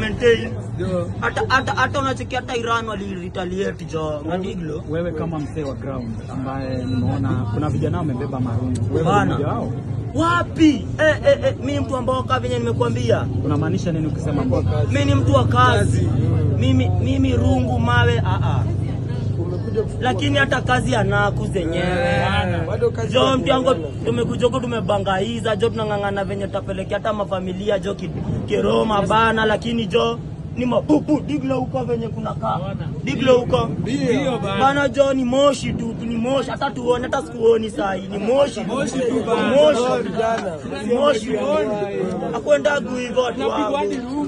maintain hata unachekia hata Iran wali retaliate jo Madiglo. Wewe kama mzee wa ground ambaye nimeona kuna vijana wamebeba marungu, wewe mmoja wao wapi? Mimi mtu ambao kama venye nimekuambia. Unamaanisha nini ukisema kwa kazi? Mimi ni mtu wa kazi. Mimi rungu mawe lakini hata kazi anaku zenyewe. Jo mtiango tumekuja huko tumebangaiza jo tunangangana venye tutapelekea hata mafamilia jo Kiroma bana, lakini jo ni mapupu Diglo huko venye kuna kaa. Diglo huko bana jo ni moshi tu, ni moshi, hata tuone hata sikuoni saa hii ni moshi tu vijana. Moshi akwenda guigo watu wangu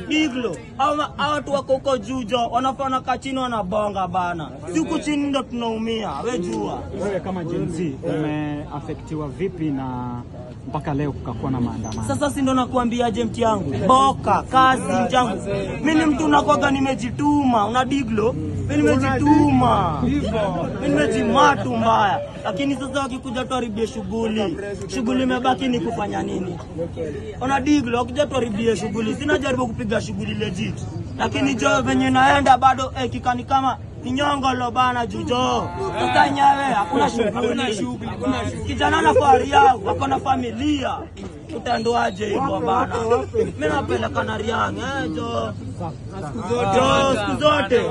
Diglo hawa watu wako huko juu jo wanafanya kachini wanabonga bana, siku chini ndo tunaumia. Wewe jua wewe kama Gen Z umeaffectiwa vipi na mpaka leo kukakuwa na maandamano? Sasa si ndo nakuambiaje mti yangu boka kazi mjangu. Mimi ni mtu nakwaga nimejituma, una Diglo mimi nimejituma, mimi nimejimatu mbaya, lakini sasa wakikuja tuharibie shughuli imebaki ni kufanya nini? Una Diglo wakija tuharibie shughuli, sina jaribu kupiga shughuli legit, lakini jo venye naenda bado kikani kama nyongolo bana jujo. Sasa nyawe hakuna shughuli. Kijana na faria wako na familia. Utaendoaje hivyo bana? Mimi napeleka na Riang jo. Siku zote.